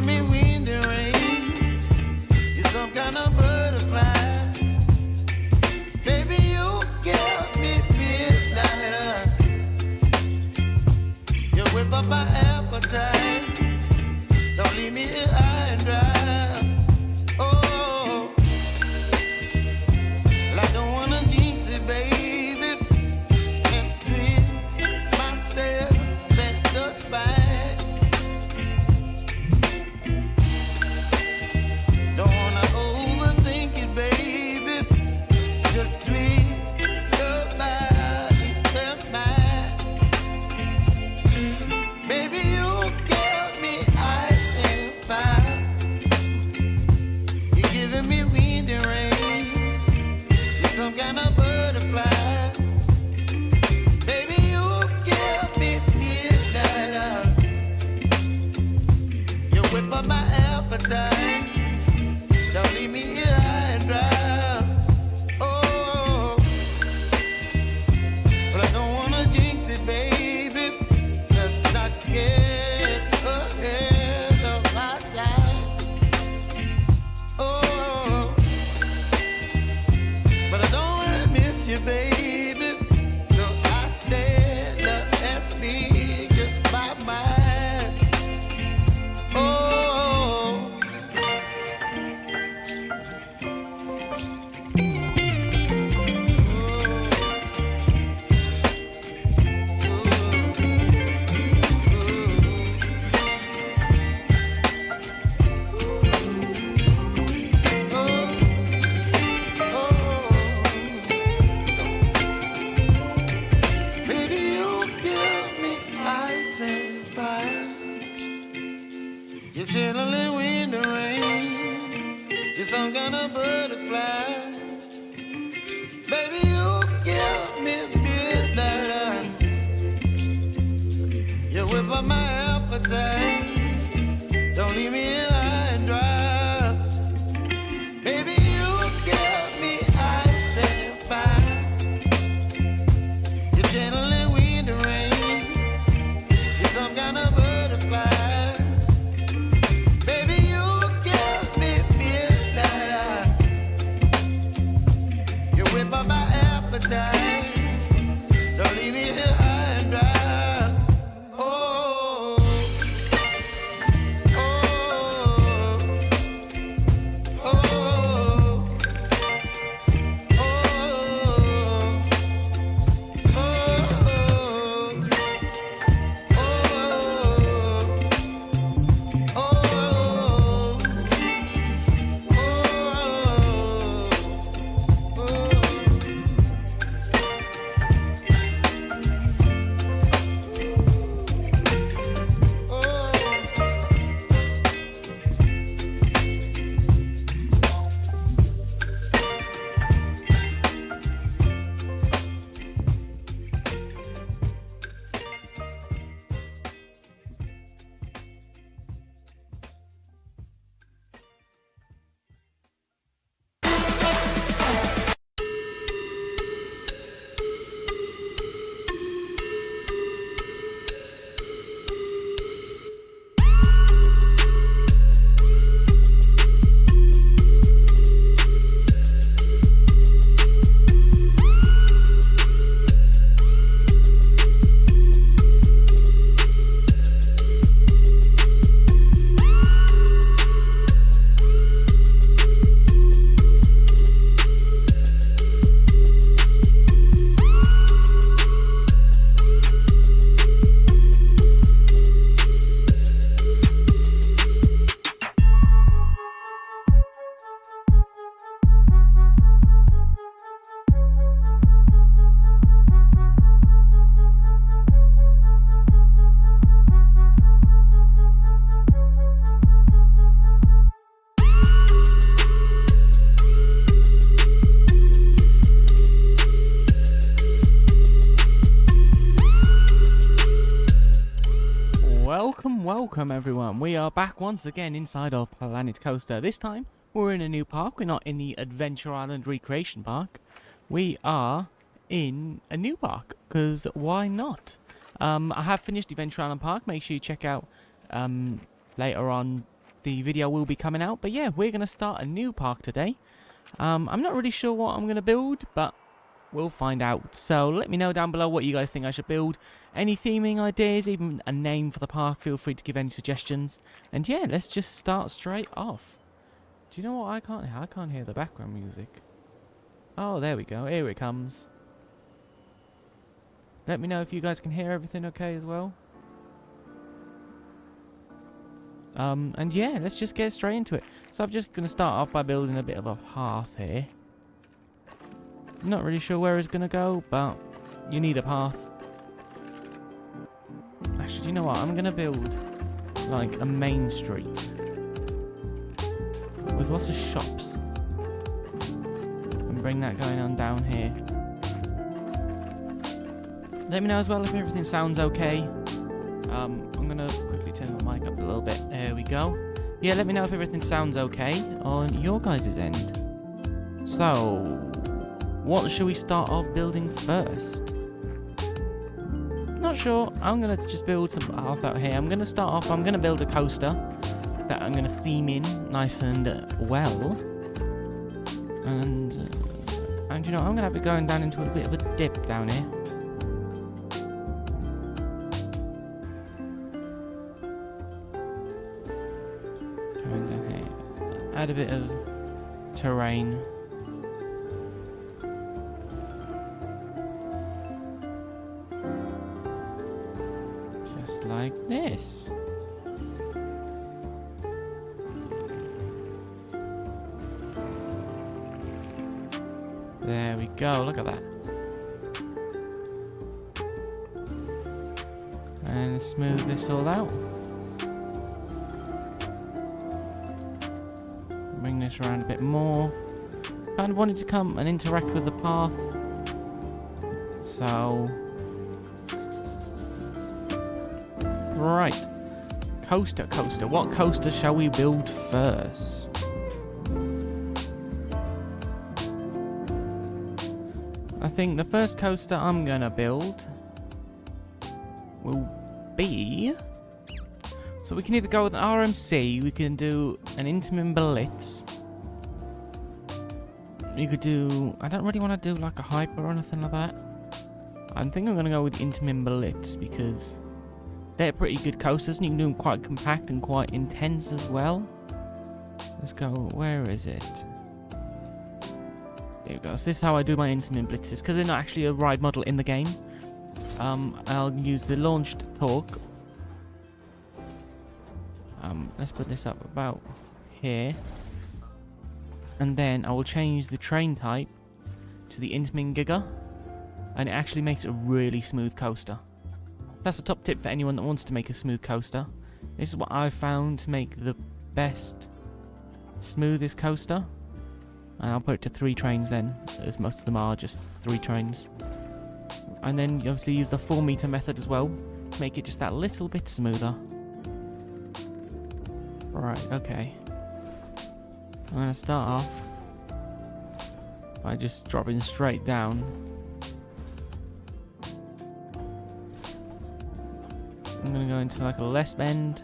giving me wind and rain. You're some kind of butterfly. Baby, you give me midnight. You whip up my appetite. Don't leave me here high and dry. Oh, well, I don't wanna jinx it, baby. And twist myself at the spine. Don't wanna overthink it, baby. It's just twist your body and mine. Baby, you give me ice and fire. You're giving me wind and rain. You're some kind of butterfly. Baby, you give me midnight. You whip up my appetite. Don't leave me here high and dry. Oh, but I don't wanna jinx it, baby. Let's not get ahead of my time. Oh, but I don't wanna miss you, baby. So I stand up and speak my mind. Oh. Baby, you give me ice and fire. You're chilling wind and rain. You're some kind of butterfly. Baby, you give me midnight. You whip up my appetite. Don't leave me here high and dry. Baby, you give me ice and fire. You're channeling wind and rain. You're some kind of butterfly. Baby, you give me midnight. You whip up my appetite. Don't leave me here high and dry. Oh, oh, oh, oh, Welcome everyone, we are back once again inside of Planet Coaster. This time we're in a new park. We're not in the Adventure Island Recreation Park. We are in a new park, because why not? I have finished Adventure Island Park. Make sure you check out later on the video will be coming out. But yeah, we're going to start a new park today. I'm not really sure what I'm going to build, but we'll find out. So let me know down below what you guys think I should build. Any theming ideas, even a name for the park, feel free to give any suggestions. And yeah, let's just start straight off. Do you know what I can't hear the background music. Oh, there we go. Here it comes. Let me know if you guys can hear everything okay as well. And yeah, let's just get straight into it. So I'm just going to start off by building a bit of a path here. Not really sure where it's going to go, but you need a path. Actually, do you know what? I'm going to build like a main street with lots of shops. And bring that going on down here. Let me know as well if everything sounds okay. I'm going to quickly turn my mic up a little bit. There we go. Yeah, let me know if everything sounds okay on your guys' end. So, what should we start off building first? Not sure. I'm going to just build some path out here. I'm going to start off, I'm going to build a coaster that I'm going to theme in nice and well. And you know, I'm going to have it going down into a bit of a dip down here. Going down here. Add a bit of terrain. Just like this. There we go, look at that. And smooth this all out. Bring this around a bit more. Kind of wanted to come and interact with the path. So... right. Coaster. What coaster shall we build first? I think the first coaster I'm gonna build will be... so we can either go with an RMC, we can do an Intamin Blitz. You could do... I don't really want to do like a Hyper or anything like that. I think I'm gonna go with Intamin Blitz because they're pretty good coasters and you can do them quite compact and quite intense as well. Let's go... where is it? There we go. So this is how I do my Intamin Blitzes, because they're not actually a ride model in the game. I'll use the launched torque. Let's put this up about here. And then I will change the train type to the Intamin Giga. And it actually makes a really smooth coaster. That's a top tip for anyone that wants to make a smooth coaster. This is what I've found to make the best, smoothest coaster. And I'll put it to 3 trains then, as most of them are just 3 trains. And then you obviously use the 4 meter method as well, to make it just that little bit smoother. Right, okay. I'm going to start off by just dropping straight down. I'm going to go into like a less bend.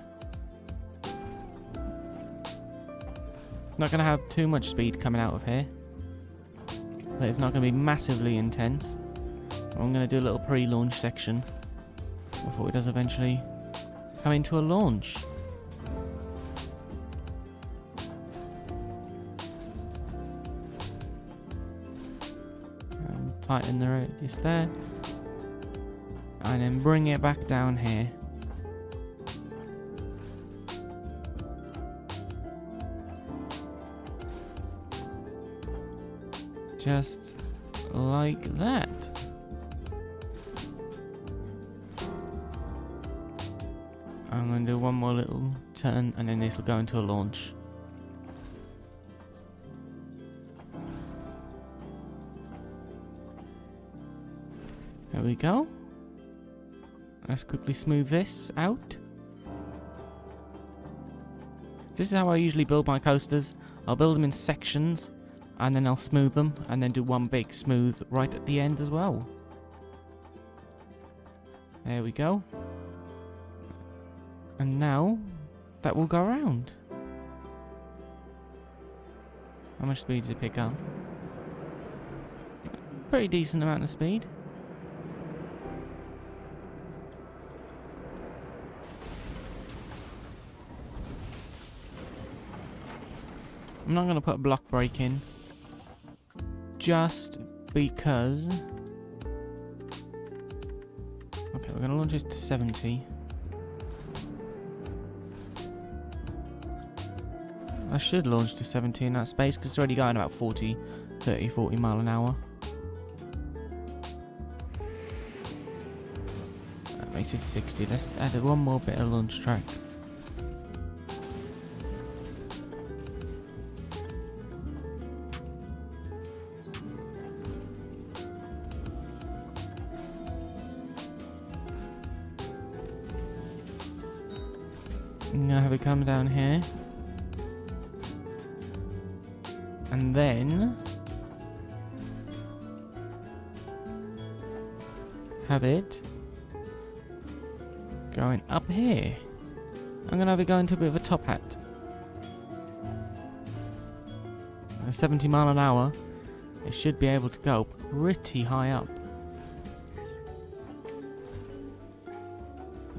Not going to have too much speed coming out of here. So it's not going to be massively intense. I'm going to do a little pre-launch section before it does eventually come into a launch. And tighten the radius there. And then bring it back down here. Just like that. I'm going to do one more little turn and then this will go into a launch. There we go. Let's quickly smooth this out. This is how I usually build my coasters. I'll build them in sections and then I'll smooth them and then do one big smooth right at the end as well. There we go. And now that will go around. How much speed does it pick up? Pretty decent amount of speed. I'm not going to put a block brake in. Just because... Okay, we're going to launch this to 70. I should launch to 70 in that space because it's already going about 40 mile an hour. That makes it 60. Let's add one more bit of launch track. I'm gonna have it come down here. And then have it going up here. I'm gonna have it going to a bit of a top hat. 70 mile an hour. It should be able to go pretty high up.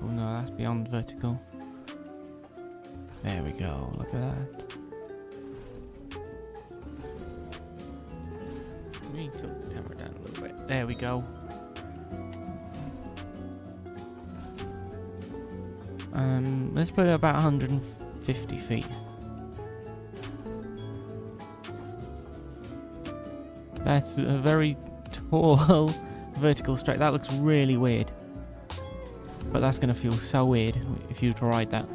Oh no, that's beyond vertical. There we go, look at that. Let me tilt the camera down a little bit. There we go. Let's put it about 150 feet. That's a very tall vertical straight. That looks really weird. But that's going to feel so weird if you were to ride that.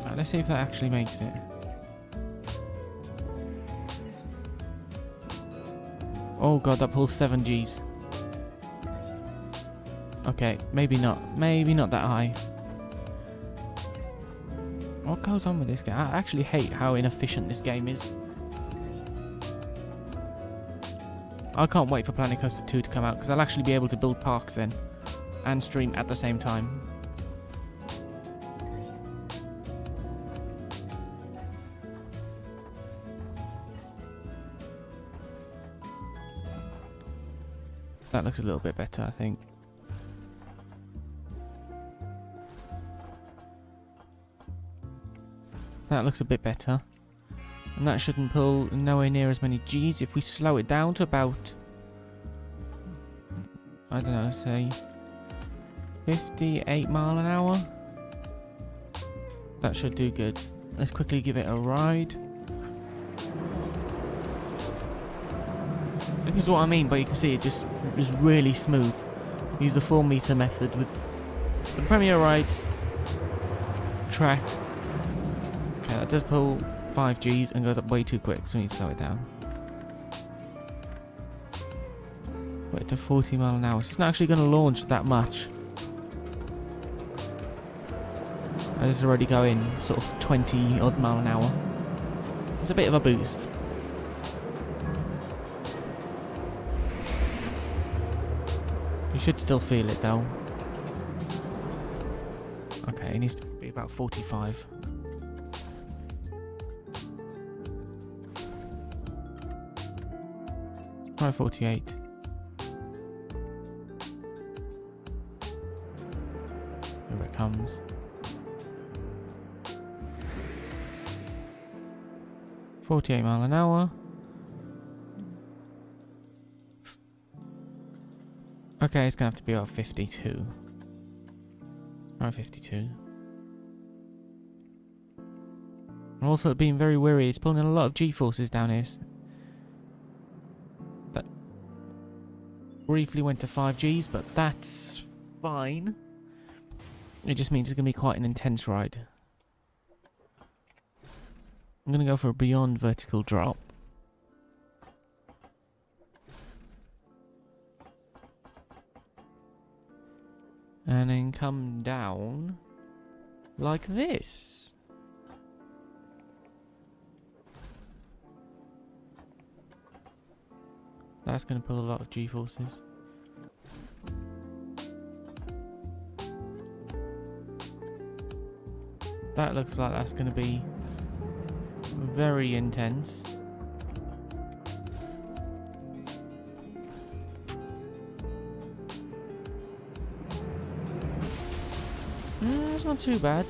Right, let's see if that actually makes it. Oh god, that pulls 7 Gs. Okay, maybe not. Maybe not that high. What goes on with this game? I actually hate how inefficient this game is. I can't wait for Planet Coaster 2 to come out because I'll actually be able to build parks then and stream at the same time. That looks a little bit better, I think. That looks a bit better. And that shouldn't pull nowhere near as many Gs. If we slow it down to about, I don't know, say 58 mile an hour. That should do good. Let's quickly give it a ride. This is what I mean, but you can see it just is really smooth. Use the 4 meter method with the Premier Rides track. Okay, that does pull 5 Gs and goes up way too quick, so we need to slow it down. Put it to 40 mile an hour. So it's not actually going to launch that much. It's already going sort of 20 odd mile an hour. It's a bit of a boost. You should still feel it though. Okay, it needs to be about 45. Try 48. Here it comes. .48 mile an hour. Okay, it's gonna have to be about 52. Around 52. I'm also being very weary. It's pulling in a lot of G-forces down here. That briefly went to 5 Gs, but that's fine. It just means it's gonna be quite an intense ride. I'm gonna go for a beyond vertical drop. And then come down like this. That's going to pull a lot of G-forces. That looks like that's going to be very intense. It's not too bad.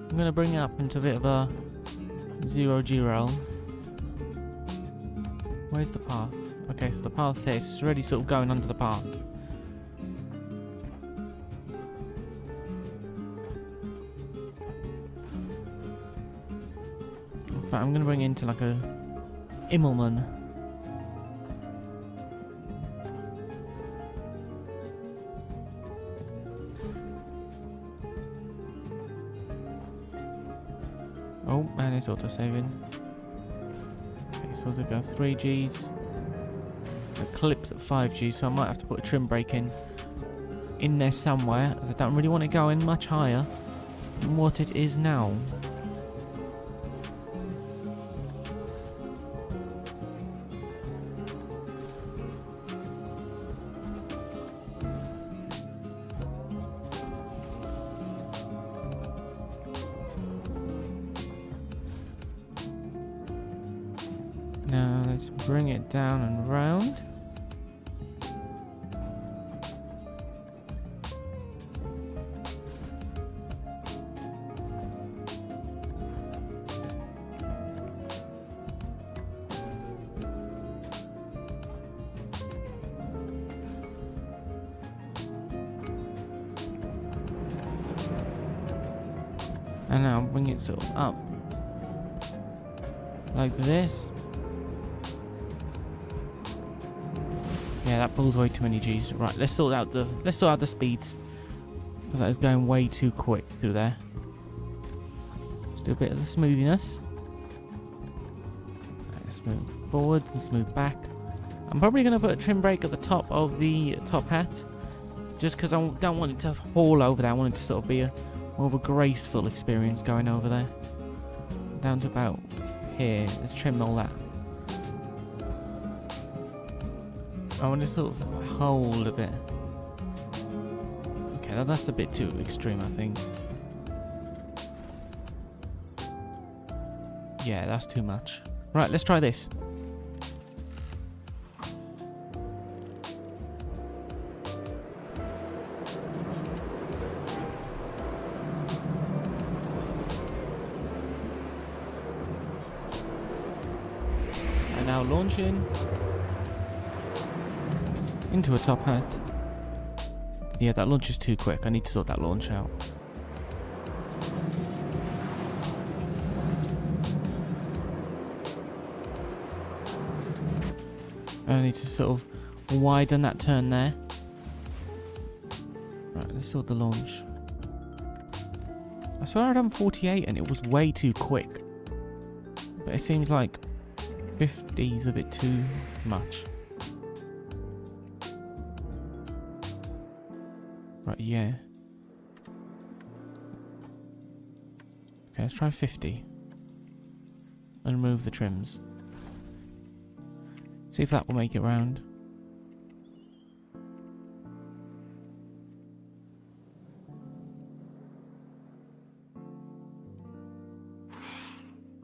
I'm going to bring it up into a bit of a zero-G roll. Where's the path? Okay, so the path here, so it's already sort of going under the path. In fact, I'm going to bring it into like a Immelman. Oh, and it's auto-saving. Okay, so we'll go 3Gs. The clip's at 5G, so I might have to put a trim brake in there somewhere, as I don't really want it going much higher than what it is now. Now let's bring it down and round. And now bring it sort of up like this. Yeah, that pulls way too many Gs. Right, let's sort out the speeds, because that is going way too quick through there. Let's do a bit of the smoothiness. Right, smooth forwards and smooth back. I'm probably going to put a trim brake at the top of the top hat, just because I don't want it to fall over there. I want it to sort of be more of a graceful experience going over there. Down to about here. Let's trim all that. I want to sort of hold a bit. Okay, that's a bit too extreme, I think. Yeah, that's too much. Right, let's try this. And now launching into a top hat. Yeah, that launch is too quick. I need to sort that launch out. I need to sort of widen that turn there. Right, let's sort the launch. I swear I'd done 48 and it was way too quick. But it seems like 50 is a bit too much. Right, yeah. Okay, let's try 50. And remove the trims. See if that will make it round.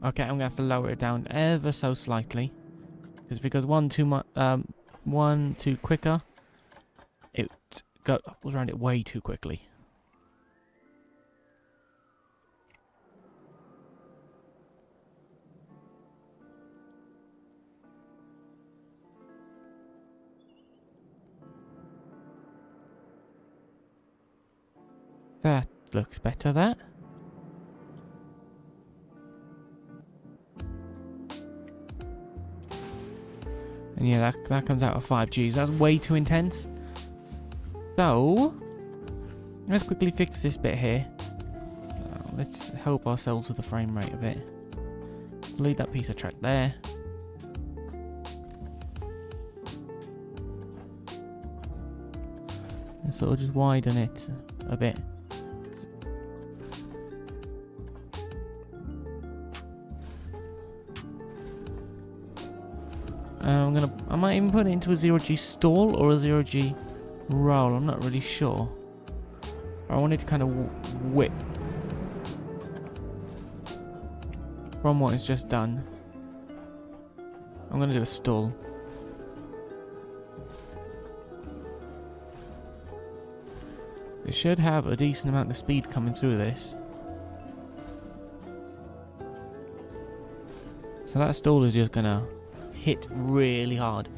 Okay, I'm gonna have to lower it down ever so slightly. Because one too quicker, it goes around it way too quickly. That looks better, that. And yeah, that comes out of 5Gs. That's way too intense. So, let's quickly fix this bit here. Let's help ourselves with the frame rate a bit. Leave that piece of track there. And sort of just widen it a bit. I might even put it into a 0G stall or a 0G roll. I'm not really sure. I wanted to kind of whip from what is just done. I'm going to do a stall. It should have a decent amount of speed coming through this. So that stall is just going to hit really hard.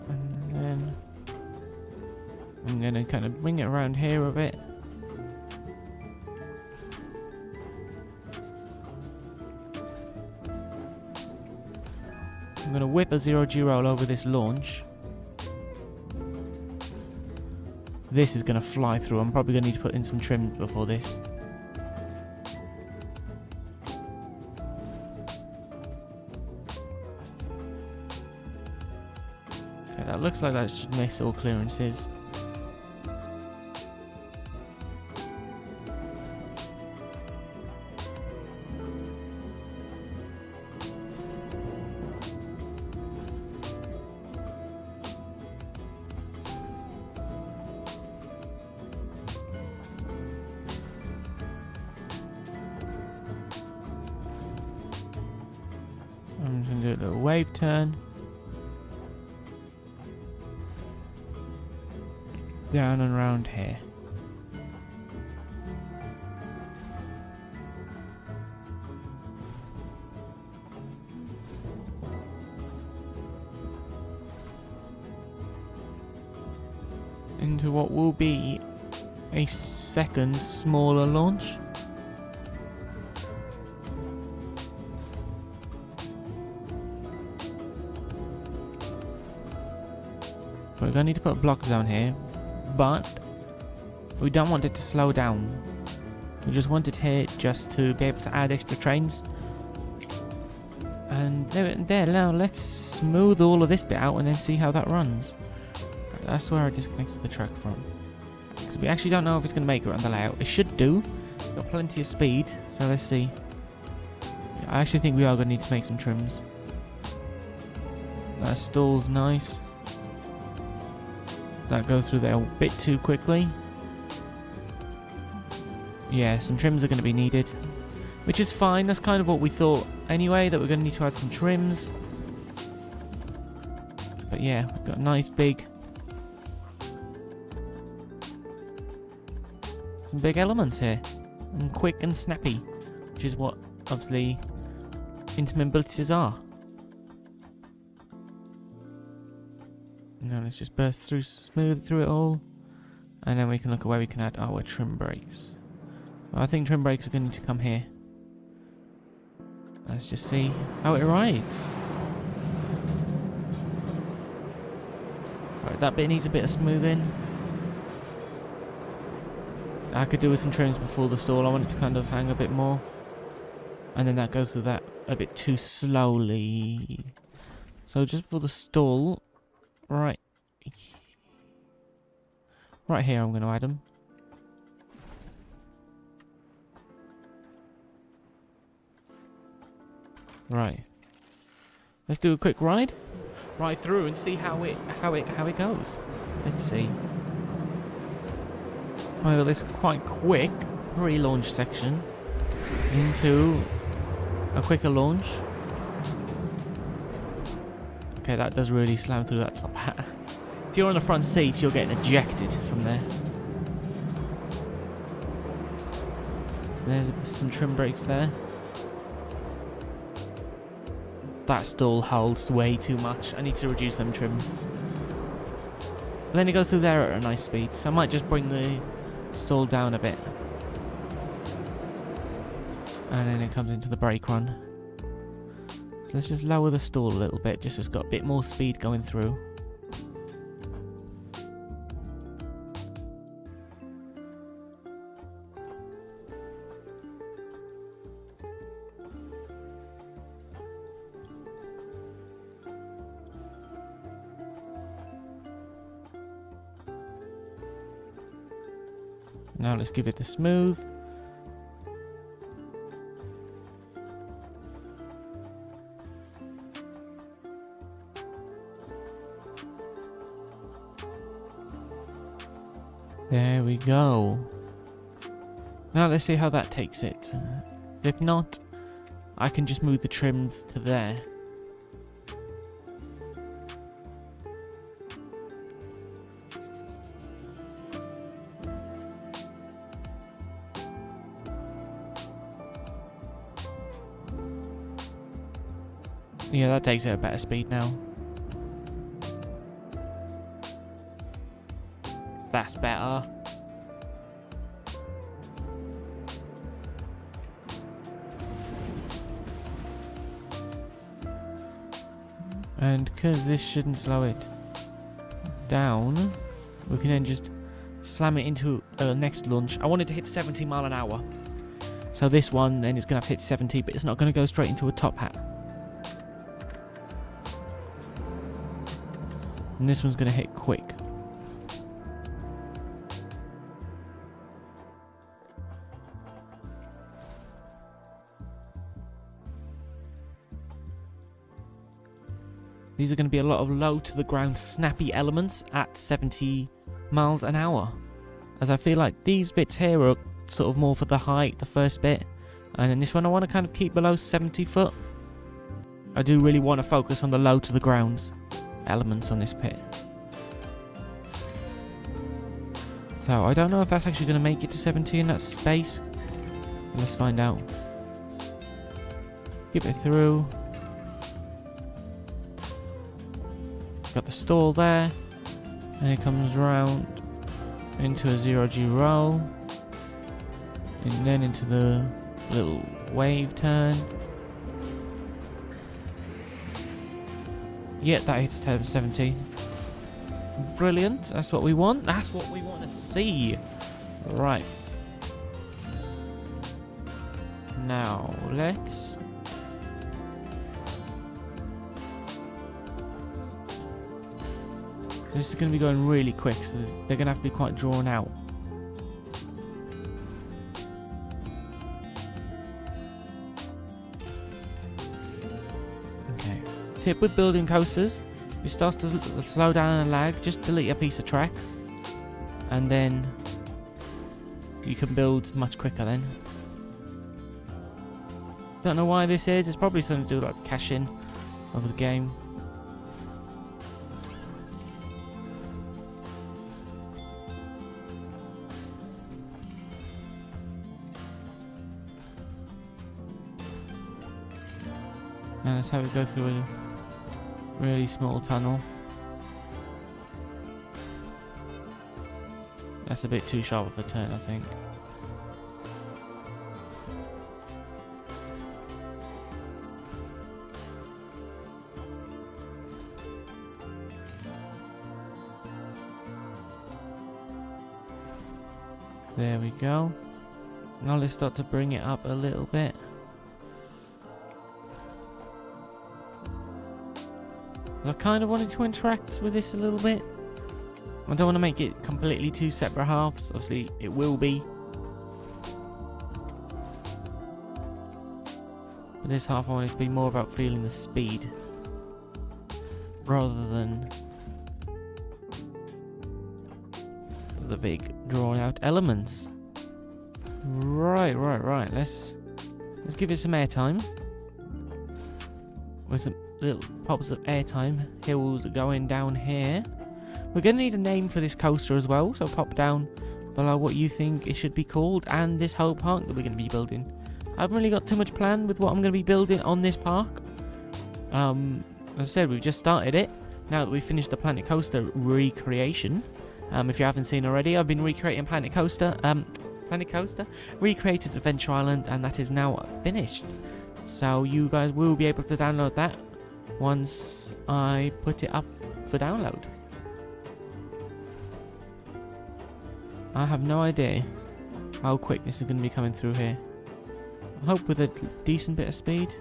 And then I'm going to kind of bring it around here a bit. I'm going to whip a 0G roll over this launch. This is going to fly through. I'm probably going to need to put in some trim before this. Okay, that looks like that should miss all clearances. I'm just going to do a little wave turn. Down and around here. Into what will be a second smaller launch. We're going to need to put blocks down here, but we don't want it to slow down. We just want it here just to be able to add extra trains. And there, now let's smooth all of this bit out and then see how that runs. That's where I disconnected the track from. Because we actually don't know if it's going to make it on the layout. It should do. Got plenty of speed, so let's see. I actually think we are going to need to make some trims. That stall's nice. That goes through there a bit too quickly. Yeah, some trims are going to be needed, which is fine. That's kind of what we thought anyway, that we're going to need to add some trims. But yeah, we've got a nice big, some big elements here, and quick and snappy, which is what obviously Intamin blitzes are. Now let's just burst through, smooth through it all, and then we can look at where we can add our trim brakes. Well, I think trim brakes are going to need to come here. Let's just see how it rides. Right, that bit needs a bit of smoothing. I could do with some trims before the stall. I want it to kind of hang a bit more, and then that goes through that a bit too slowly. So just before the stall. Right here I'm going to add them. Right. Let's do a quick ride through and see how it goes. Let's see. I got this quite quick pre-launch section into a quicker launch. Okay, that does really slam through that top hat. If you're on the front seat, you're getting ejected from there. There's some trim brakes there. That stall holds way too much. I need to reduce them trims. But then it goes through there at a nice speed, so I might just bring the stall down a bit. And then it comes into the brake run. So let's just lower the stall a little bit, just so it's got a bit more speed going through. Now let's give it a smooth. There we go. Now let's see how that takes it. If not, I can just move the trims to there. Yeah, that takes it at better speed now. That's better. And because this shouldn't slow it down, we can then just slam it into next launch. I want it to hit 70 mile an hour. So this one then is going to have to hit 70, but it's not going to go straight into a top hat. And this one's going to hit quick. These are going to be a lot of low to the ground snappy elements at 70 miles an hour. As I feel like these bits here are sort of more for the height, the first bit. And then this one I want to kind of keep below 70 foot. I do really want to focus on the low to the ground elements on this pit. So I don't know if that's actually going to make it to 70 in that space. Let's find out. Skip it through. Got the stall there, and it comes round into a 0G roll, and then into the little wave turn. Yeah, that hits 70. Brilliant. That's what we want. That's what we want to see. Right. Now let's. This is going to be going really quick, so they're going to have to be quite drawn out. Okay. Tip with building coasters, if it starts to slow down and lag, just delete a piece of track. And then you can build much quicker then. Don't know why this is, it's probably something to do with like the cache-in of the game. And let's have it go through a really small tunnel. That's a bit too sharp of a turn, I think. There we go. Now let's start to bring it up a little bit. I kind of wanted to interact with this a little bit. I don't want to make it completely two separate halves. Obviously, it will be. But this half I want it to be more about feeling the speed rather than the big drawn out elements. Right. Let's give it some airtime. With some little pops of airtime. Hills going down here. We're going to need a name for this coaster as well, so pop down below what you think it should be called and this whole park that we're going to be building. I haven't really got too much planned with what I'm going to be building on this park. As I said, we've just started it. Now that we've finished the Planet Coaster recreation, if you haven't seen already, I've been recreating Planet Coaster, recreated Adventure Island, and that is now finished. So you guys will be able to download that once I put it up for download. I have no idea how quick this is going to be coming through here. I hope with a decent bit of speed.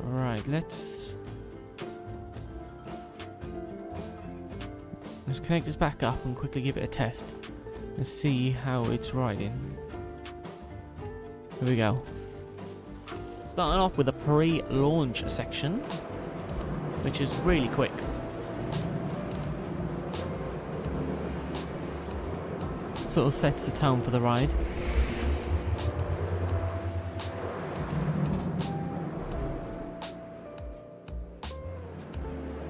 Right, let's connect this back up and quickly give it a test. Let's see how it's riding. Here we go. Starting off with a pre-launch section, which is really quick. Sort of sets the tone for the ride.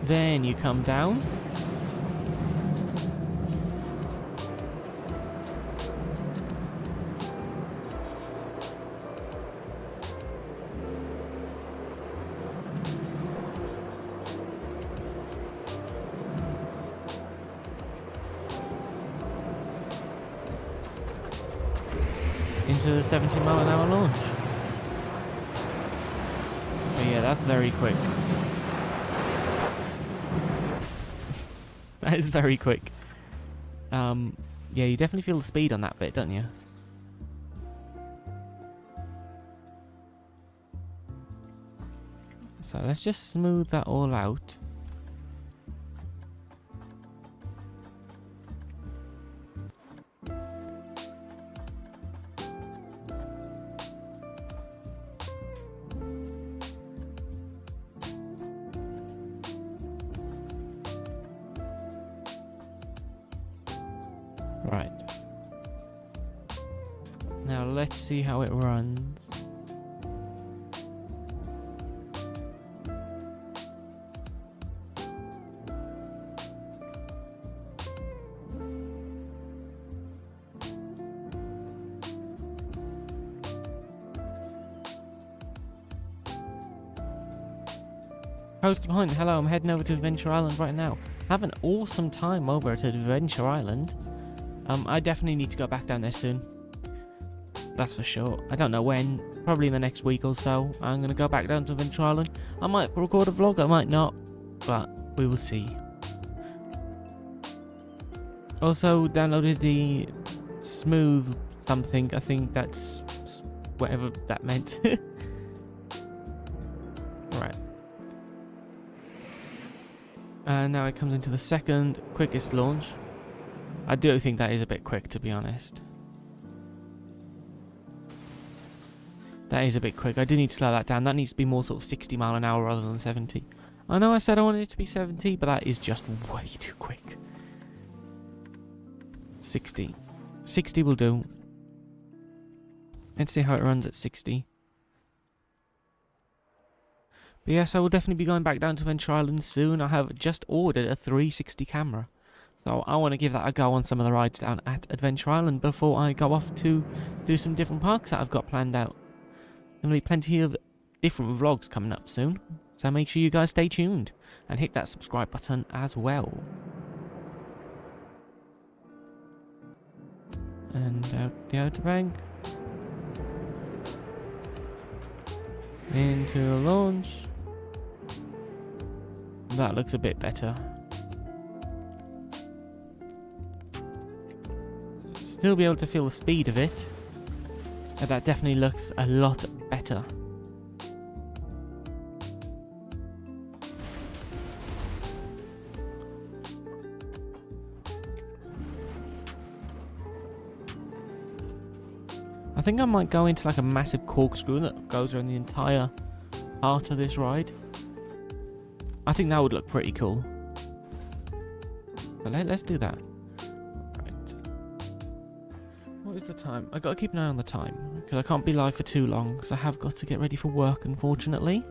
Then you come down. Into the 70-mile-an-hour launch. But yeah, that's very quick. That is very quick. Yeah, you definitely feel the speed on that bit, don't you? So let's just smooth that all out. Right. Now let's see how it runs. Poster behind. Hello, I'm heading over to Adventure Island right now. Have an awesome time over at Adventure Island. I definitely need to go back down there soon. That's for sure. I don't know when. Probably in the next week or so. I'm going to go back down to Adventure Island. I might record a vlog, I might not. But we will see. Also downloaded the smooth something. I think that's whatever that meant. Right. And now it comes into the second quickest launch. I do think that is a bit quick, to be honest. That is a bit quick. I do need to slow that down. That needs to be more sort of 60 mile an hour rather than 70. I know I said I wanted it to be 70, but that is just way too quick. 60. 60 will do. Let's see how it runs at 60. But yes, I will definitely be going back down to Adventure Island soon. I have just ordered a 360 camera. So I want to give that a go on some of the rides down at Adventure Island before I go off to do some different parks that I've got planned out. There'll be plenty of different vlogs coming up soon. So make sure you guys stay tuned and hit that subscribe button as well. And out the outer bank. Into the launch. That looks a bit better. Still be able to feel the speed of it. But that definitely looks a lot better. I think I might go into like a massive corkscrew that goes around the entire part of this ride. I think that would look pretty cool. So let's do that. Right. What is the time? I gotta keep an eye on the time because I can't be live for too long because I have got to get ready for work, unfortunately.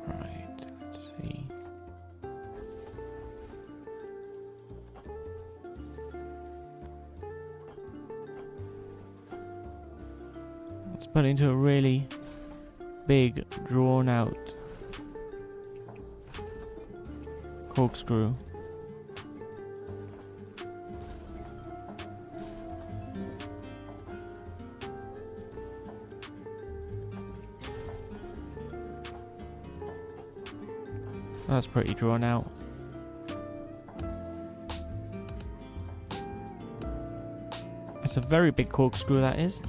Right. Let's see. Let's put it into a really big, drawn out corkscrew. That's pretty drawn out. It's a very big corkscrew, that is.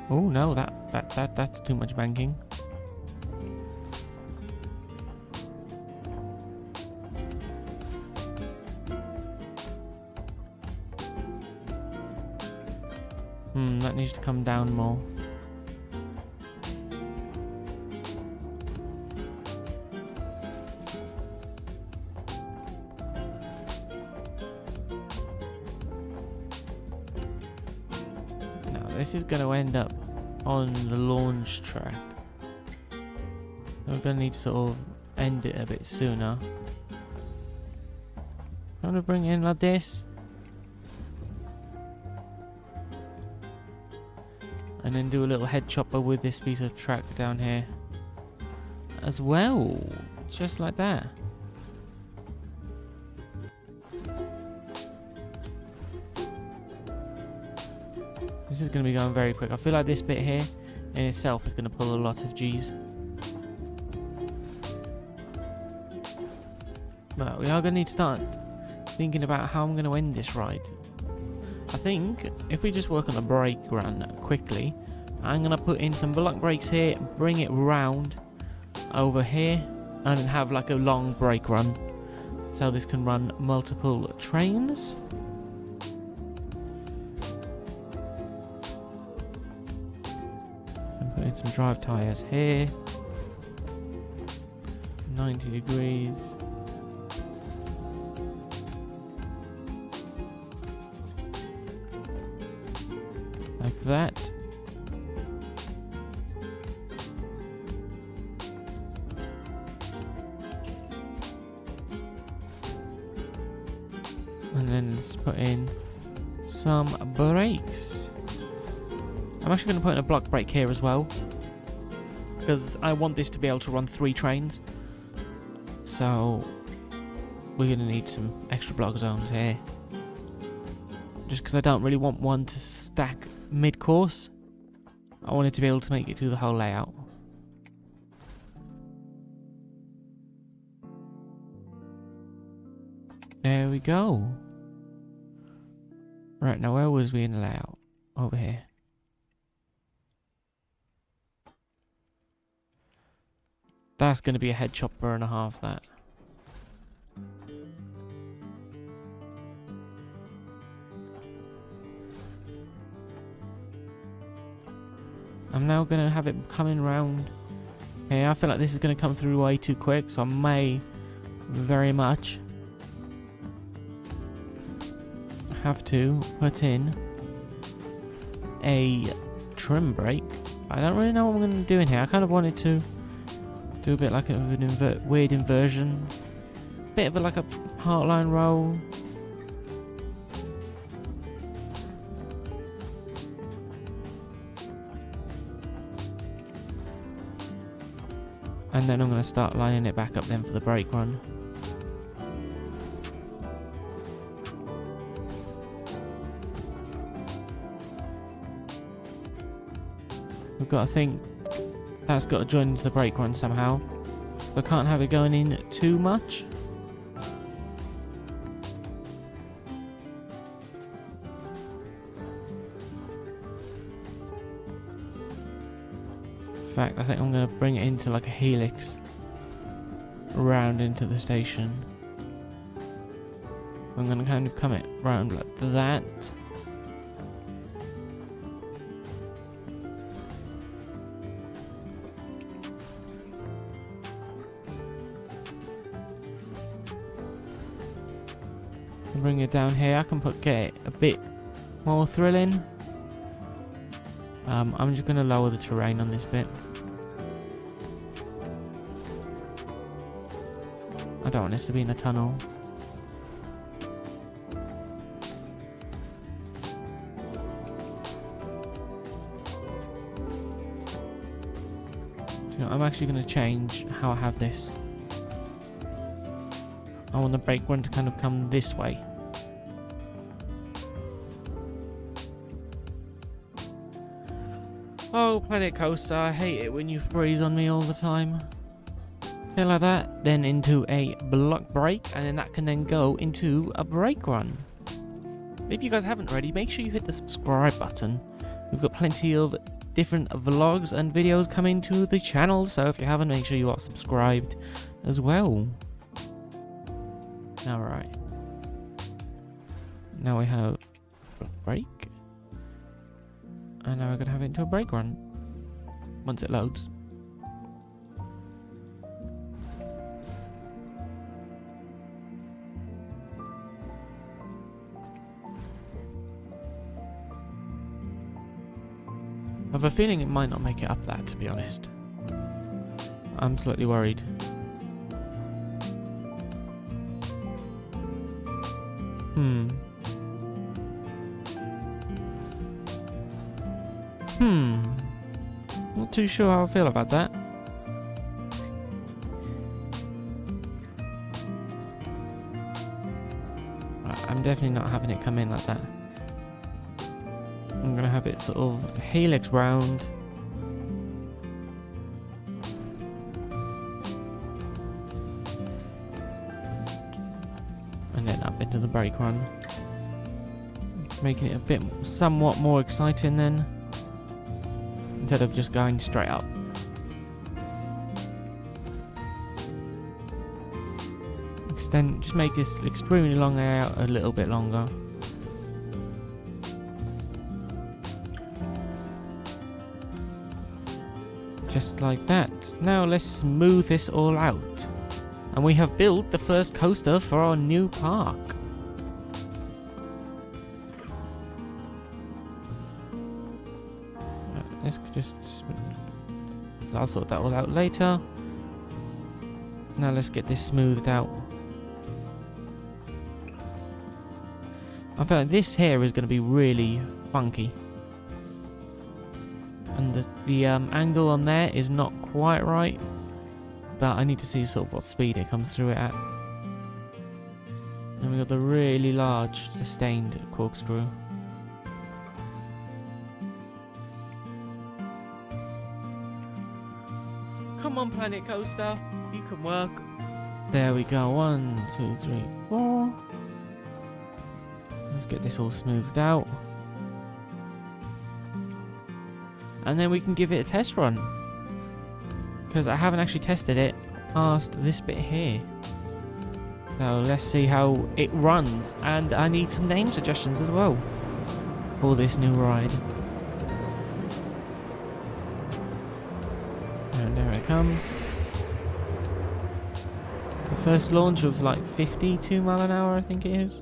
Oh no, that's too much banking. That needs to come down more. Now this is going to end up on the launch track. We're going to need to sort of end it a bit sooner. I'm going to bring it in like this. And then do a little head chopper with this piece of track down here as well, just like that. This is going to be going very quick. I feel like this bit here in itself is going to pull a lot of G's. But we are going to need to start thinking about how I'm going to end this ride. I think if we just work on a brake run quickly, I'm going to put in some block brakes here, bring it round over here, and then have like a long brake run. So this can run multiple trains. And put in some drive tyres here. 90 degrees. Like that. And then let's put in some brakes. I'm actually going to put in a block brake here as well, because I want this to be able to run 3 trains. So we're going to need some extra block zones here. Just because I don't really want one to stack mid-course. I wanted to be able to make it through the whole layout. There we go. Right, now where was we in the layout? Over here. That's going to be a head chopper and a half, that. I'm now going to have it coming round. Okay, I feel like this is going to come through way too quick, so I may very much have to put in a trim brake. I don't really know what I'm going to do in here. I kind of wanted to do a bit like an weird inversion. Bit of like a heartline roll. And then I'm going to start lining it back up then for the brake run. We've got to think that's got to join into the brake run somehow. So I can't have it going in too much. In fact, I think I'm going to bring it into like a helix round into the station. I'm going to kind of come it round like that. And bring it down here. I can get it a bit more thrilling. I'm just going to lower the terrain on this bit. I don't want this to be in a tunnel. You know, I'm actually going to change how I have this. I want the brake run to kind of come this way. Oh, Planet Coaster, I hate it when you freeze on me all the time. Okay, like that, then into a block brake, and then that can then go into a brake run. If you guys haven't already, make sure you hit the subscribe button. We've got plenty of different vlogs and videos coming to the channel. So if you haven't, make sure you are subscribed as well. Alright. Now we have a break. And now we're going to have it into a brake run. Once it loads. I have a feeling it might not make it up that, to be honest. I'm slightly worried. Not too sure how I feel about that. Right, I'm definitely not having it come in like that. I'm gonna have it sort of helix round. And then up into the brake run. Making it a bit somewhat more exciting then. Instead of just going straight up. Just make this extremely long out a little bit longer. Just like that. Now let's smooth this all out. And we have built the first coaster for our new park. Let's just... So I'll sort that all out later. Now let's get this smoothed out. I feel like this here is going to be really funky. And the angle on there is not quite right. But I need to see sort of what speed it comes through it at. And we've got the really large sustained corkscrew. Come on, Planet Coaster. You can work. There we go. 1, 2, 3, 4. Let's get this all smoothed out. And then we can give it a test run. Because I haven't actually tested it past this bit here. So let's see how it runs. And I need some name suggestions as well for this new ride. And there it comes. The first launch of like 52 mile an hour, I think it is.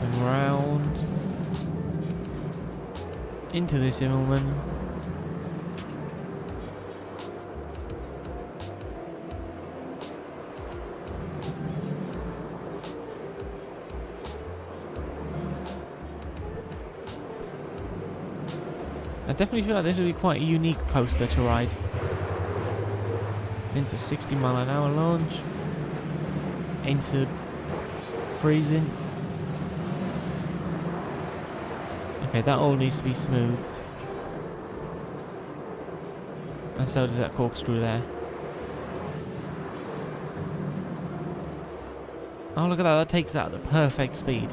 And round into this Immelman. I definitely feel like this would be quite a unique coaster to ride. Into 60 mile an hour launch. Into freezing. Okay, that all needs to be smoothed. And so does that corkscrew there. Oh, look at that. That takes that at the perfect speed.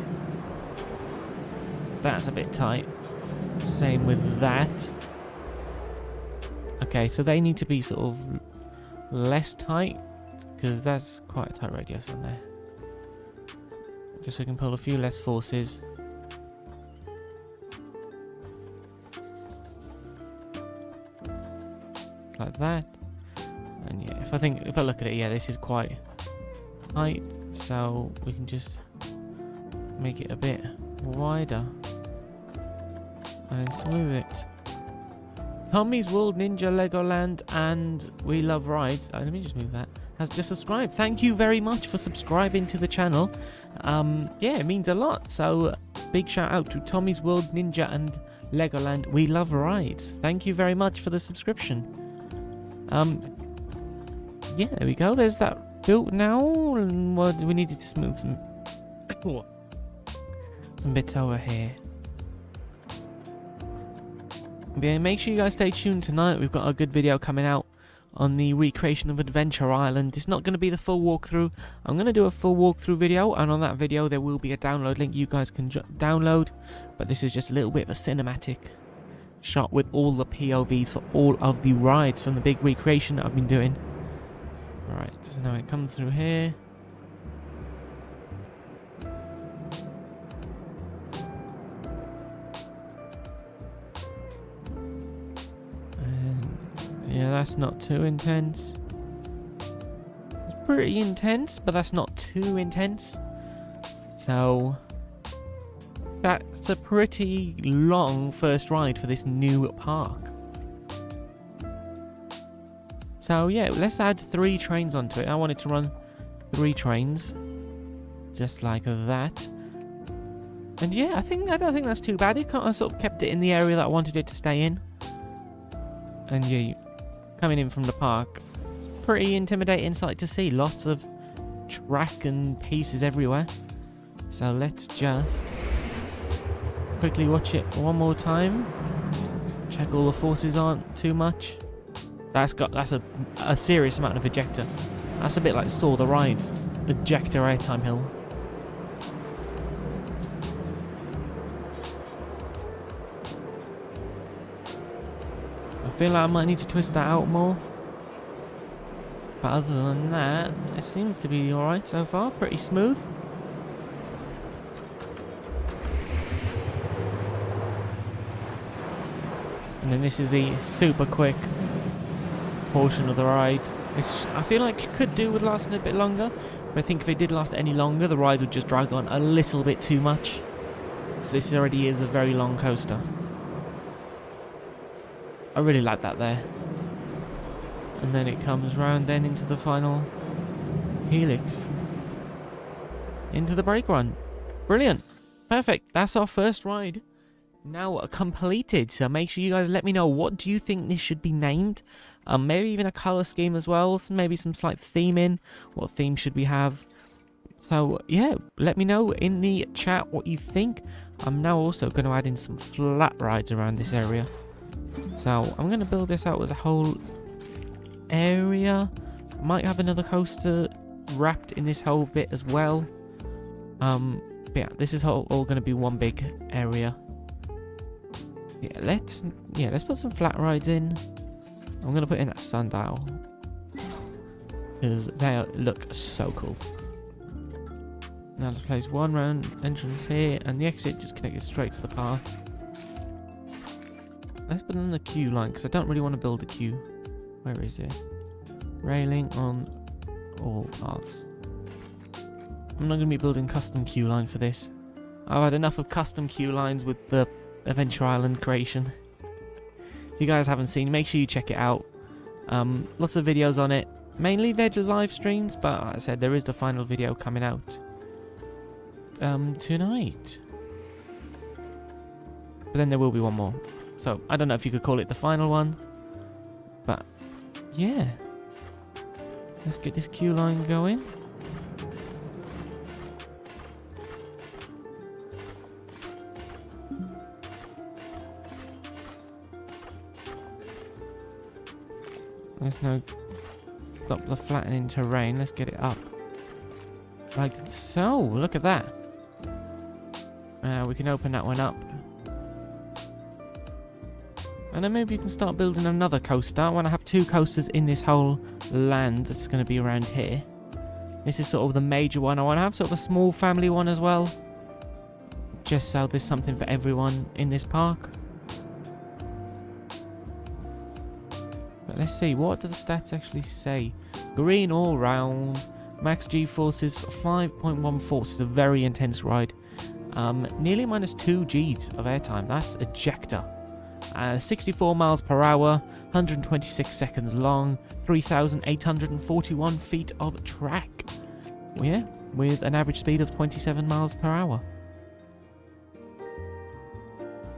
That's a bit tight. Same with that. Okay, so they need to be sort of less tight, because that's quite a tight radius on there. Just so we can pull a few less forces. Like that. And yeah, if I look at it, yeah, this is quite tight, so we can just make it a bit wider and smooth it. Tommy's World, Ninja, Legoland, and We Love Rides. Let me just move that. Has just subscribed. Thank you very much for subscribing to the channel. Yeah, it means a lot. So big shout out to Tommy's World, Ninja, and Legoland, We Love Rides. Thank you very much for the subscription. Yeah, there we go. There's that built now. And what we needed to smooth some bits over here. Yeah, make sure you guys stay tuned tonight. We've got a good video coming out on the recreation of Adventure Island. It's not going to be the full walkthrough. I'm going to do a full walkthrough video, and on that video there will be a download link you guys can download. But this is just a little bit of a cinematic shot with all the POVs for all of the rides from the big recreation that I've been doing. Alright, so now it comes through here. Yeah, that's not too intense. It's pretty intense, but that's not too intense. So, that's a pretty long first ride for this new park. So yeah, let's add 3 trains onto it. I wanted to run 3 trains. Just like that. And yeah, I don't think that's too bad. I sort of kept it in the area that I wanted it to stay in. And yeah, coming in from the park, it's a pretty intimidating sight to see. Lots of track and pieces everywhere. So let's just quickly watch it one more time. Check all the forces aren't too much. That's a serious amount of ejector. That's a bit like Saw the Ride's ejector airtime hill. I feel like I might need to twist that out more. But other than that, it seems to be alright so far. Pretty smooth. And then this is the super quick portion of the ride, which I feel like it could do with lasting a bit longer. But I think if it did last any longer, the ride would just drag on a little bit too much. So this already is a very long coaster. I really like that there. And then it comes round then into the final helix. Into the brake run. Brilliant. Perfect. That's our first ride now completed. So make sure you guys let me know, what do you think this should be named? Maybe even a colour scheme as well. So maybe some slight theming. What theme should we have? So yeah, let me know in the chat what you think. I'm now also going to add in some flat rides around this area. So I'm going to build this out with a whole area. Might have another coaster wrapped in this whole bit as well. But yeah, this is all going to be one big area. Yeah, let's put some flat rides in. I'm going to put in that sundial because they look so cool. Now let's place one round entrance here, and the exit just connected straight to the path. Let's put in the queue line, because I don't really want to build a queue. Where is it? Railing on all paths. I'm not going to be building custom queue line for this. I've had enough of custom queue lines with the Adventure Island creation. If you guys haven't seen, make sure you check it out. Lots of videos on it. Mainly they're live streams, but like I said, there is the final video coming out tonight. But then there will be one more. So, I don't know if you could call it the final one. But, yeah. Let's get this queue line going. Let's now stop the flattening terrain. Let's get it up. Like so. Look at that. We can open that one up. And then maybe you can start building another coaster. I want to have 2 coasters in this whole land that's going to be around here. This is sort of the major one. I want to have sort of a small family one as well. Just so there's something for everyone in this park. But let's see, what do the stats actually say? Green all round. Max G-forces 5.1 forces. A very intense ride. Nearly minus 2 Gs of airtime. That's ejector. 64 miles per hour, 126 seconds long, 3,841 feet of track. Yeah, with an average speed of 27 miles per hour.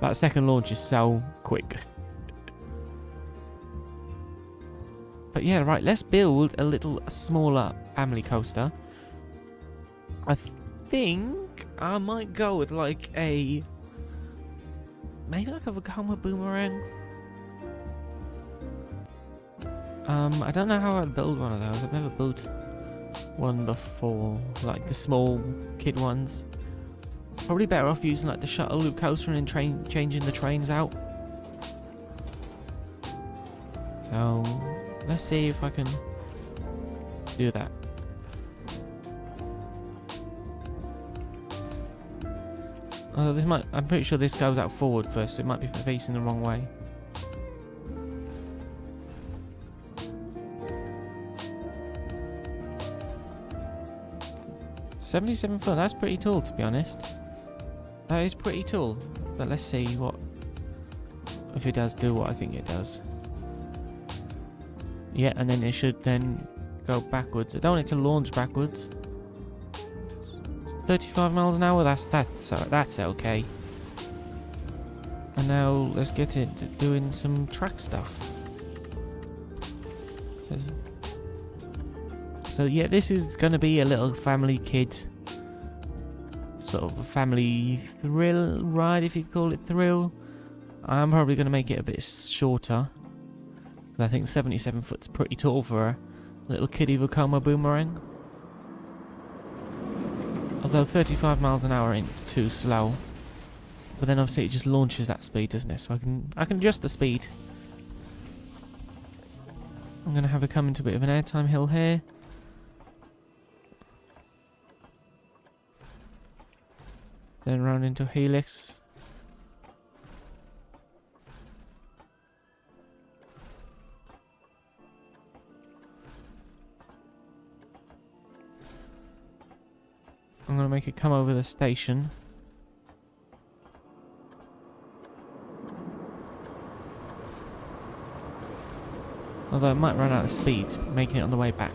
That second launch is so quick. But yeah, right, let's build a little smaller family coaster. I think I might go with like a... maybe like a Vekoma Boomerang. I don't know how I'd build one of those. I've never built one before, like the small kid ones. Probably better off using like the shuttle loop coaster and then changing the trains out. So let's see if I can do that. This might. I'm pretty sure this goes out forward first. So it might be facing the wrong way. $77 foot. That's pretty tall, to be honest. That is pretty tall. But let's see what if it does do what I think it does. Yeah, and then it should then go backwards. I don't want it to launch backwards. 35 miles an hour. That's okay. And now let's get it doing some track stuff. So yeah, this is going to be a little family kid, sort of a family thrill ride, if you call it thrill. I'm probably going to make it a bit shorter. I think 77 foot's pretty tall for a little kiddie Vekoma boomerang. Although 35 miles an hour ain't too slow. But then obviously it just launches that speed, doesn't it? So I can adjust the speed. I'm going to have it come into a bit of an airtime hill here. Then round into helix. I'm going to make it come over the station. Although it might run out of speed, making it on the way back.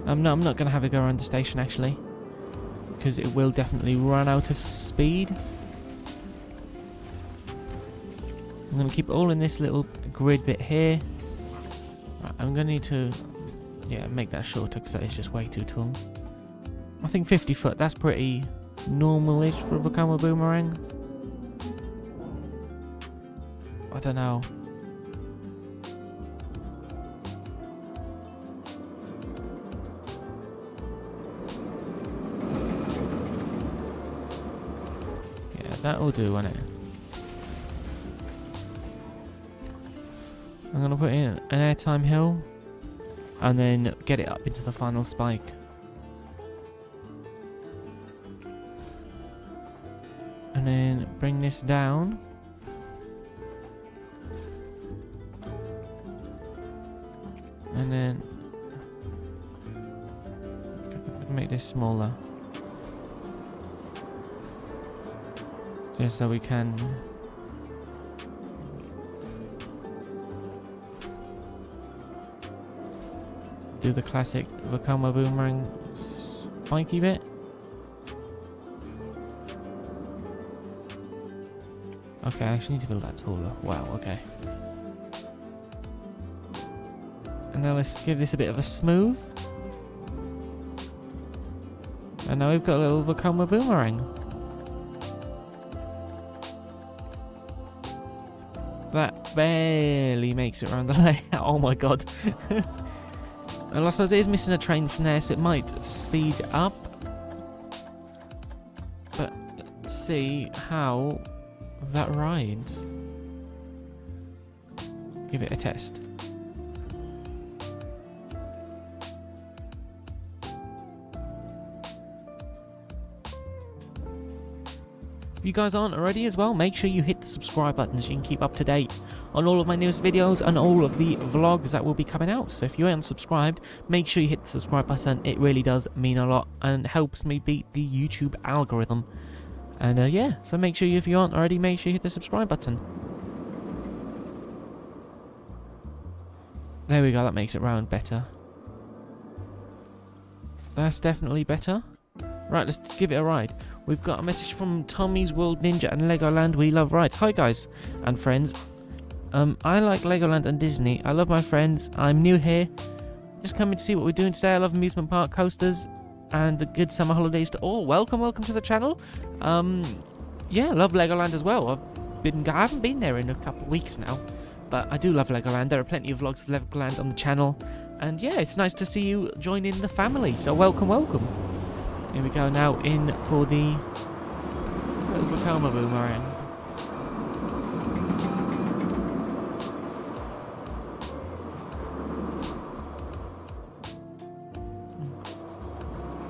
No, I'm not going to have it go around the station actually, because it will definitely run out of speed. I'm going to keep it all in this little grid bit here. Right, I'm going to need to make that shorter because that is just way too tall. I think 50 foot, that's pretty normal-ish for a Vekoma boomerang. I don't know. That'll do, won't it? I'm gonna put in an airtime hill and then get it up into the final spike. And then bring this down. And then make this smaller. Just so we can do the classic Vekoma boomerang spiky bit. Okay, I actually need to build that taller. Wow, okay. And now let's give this a bit of a smooth. And now we've got a little Vekoma boomerang. That barely makes it around the layout. Oh my god. And I suppose it is missing a train from there, so it might speed up. But let's see how that rides. Give it a test. If you guys aren't already as well, make sure you hit the subscribe button so you can keep up to date on all of my newest videos and all of the vlogs that will be coming out. So if you aren't subscribed, make sure you hit the subscribe button. It really does mean a lot and helps me beat the YouTube algorithm. And yeah, so make sure if you aren't already, make sure you hit the subscribe button. There we go, that makes it round better. That's definitely better. Right, let's give it a ride. We've got a message from Tommy's World Ninja and Legoland. We love rides. Hi guys and friends. I like Legoland and Disney. I love my friends. I'm new here. Just coming to see what we're doing today. I love amusement park coasters and a good summer holidays to all. Welcome to the channel. Yeah, I love Legoland as well. I haven't been there in a couple of weeks now, but I do love Legoland. There are plenty of vlogs of Legoland on the channel, and yeah, it's nice to see you join in the family. So welcome. Here we go now in for the little Vekoma Boomerang.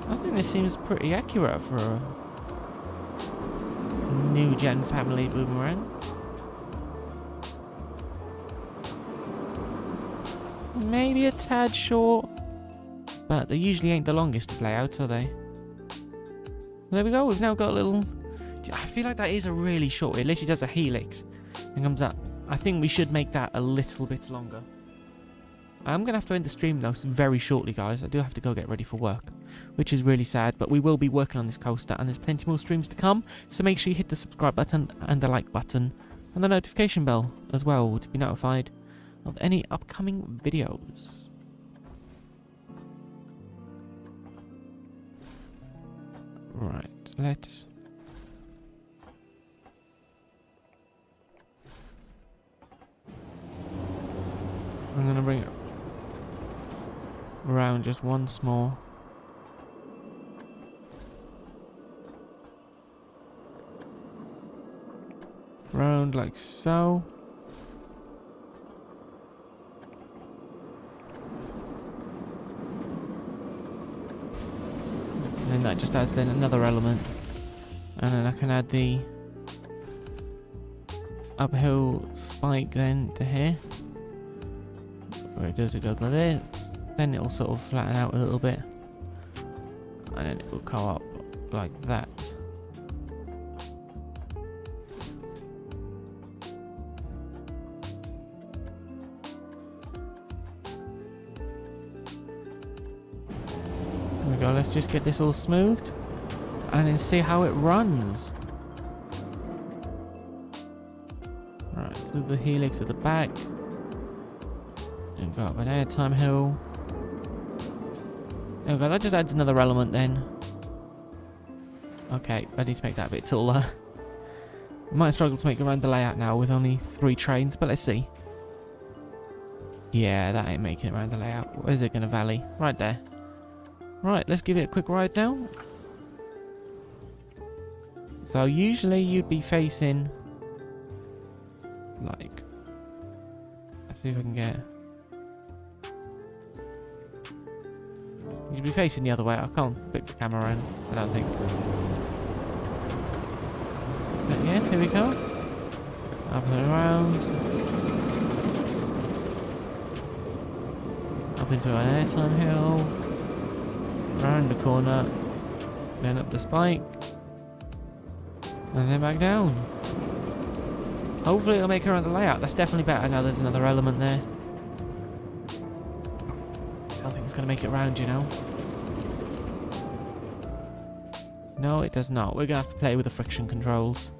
I think this seems pretty accurate for a new gen family boomerang. Maybe a tad short, but they usually ain't the longest of layouts, are they? There we go, we've now got a little... I feel like that is a really short... It literally does a helix and comes up. I think we should make that a little bit longer. I'm going to have to end the stream now very shortly, guys. I do have to go get ready for work, which is really sad, but we will be working on this coaster, and there's plenty more streams to come, so make sure you hit the subscribe button and the like button and the notification bell as well to be notified of any upcoming videos. Right, let's... I'm going to bring it around just once more. Round like so. And then that just adds then another element. And then I can add the uphill spike then to here. Where it does go like this. Then it'll sort of flatten out a little bit. And then it will go up like that. There we go, let's just get this all smoothed and then see how it runs. Right, through the helix at the back. And go up an airtime hill. There we go, that just adds another element then. Okay, I need to make that a bit taller. Might struggle to make around the layout now with only 3 trains, but let's see. Yeah, that ain't making it around the layout. Where's it gonna valley? Right there. Right, let's give it a quick ride now. So usually you'd be facing like, let's see if I can get... You'd be facing the other way. I can't flip the camera around, I don't think. But yeah, here we go. Up and around. Up into an airtime hill. Round the corner. Then up the spike. And then back down. Hopefully it'll make it around the layout. That's definitely better. Now there's another element there. I think it's going to make it round, you know. No, it does not. We're going to have to play with the friction controls.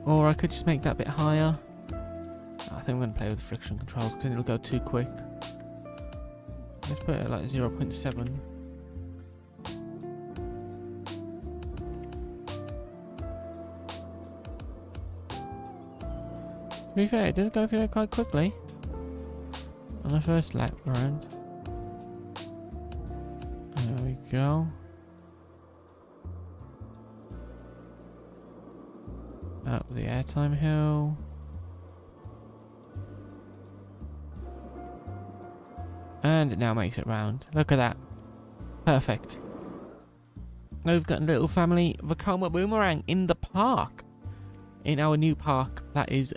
Or I could just make that a bit higher. I think I'm going to play with the friction controls because then it'll go too quick. Let's put it at like 0.7. To be fair, it does go through quite quickly. On the first lap round. There we go. Up the airtime hill. And it now makes it round. Look at that. Perfect. Now we've got a little family Vekoma Boomerang in the park. In our new park. That is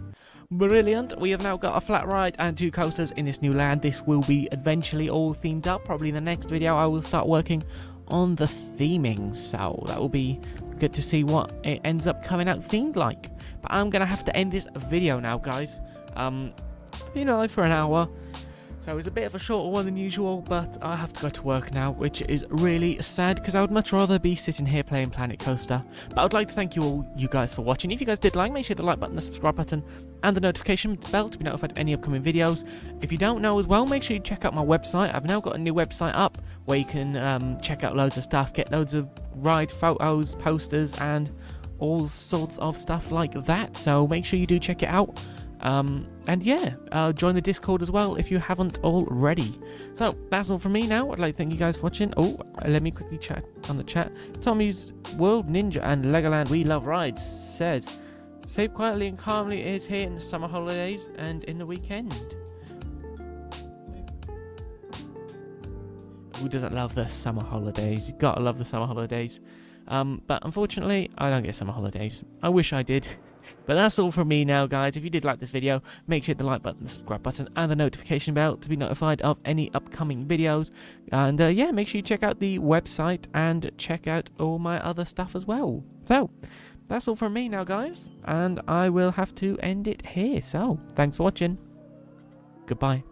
brilliant. We have now got a flat ride and 2 coasters in this new land. This will be eventually all themed up. Probably in the next video I will start working on the theming. So that will be good to see what it ends up coming out themed like. But I'm going to have to end this video now, guys. Been live for an hour. So it's a bit of a shorter one than usual, but I have to go to work now, which is really sad because I would much rather be sitting here playing Planet Coaster. But I would like to thank you guys for watching. If you guys did like, make sure the like button, the subscribe button, and the notification bell to be notified of any upcoming videos. If you don't know as well, make sure you check out my website. I've now got a new website up where you can check out loads of stuff, get loads of ride photos, posters, and all sorts of stuff like that. So make sure you do check it out. And yeah, join the Discord as well if you haven't already. So that's all from me now. I'd like to thank you guys for watching. Oh, let me quickly chat on the chat. Tommy's World Ninja and Legoland We Love Rides says, "Save quietly and calmly is here in the summer holidays and in the weekend." Who doesn't love the summer holidays? You gotta love the summer holidays. But unfortunately, I don't get summer holidays. I wish I did. But that's all from me now, guys. If you did like this video, make sure to hit the like button, the subscribe button, and the notification bell to be notified of any upcoming videos. And yeah, make sure you check out the website and check out all my other stuff as well. So, that's all from me now, guys. And I will have to end it here. So, thanks for watching. Goodbye.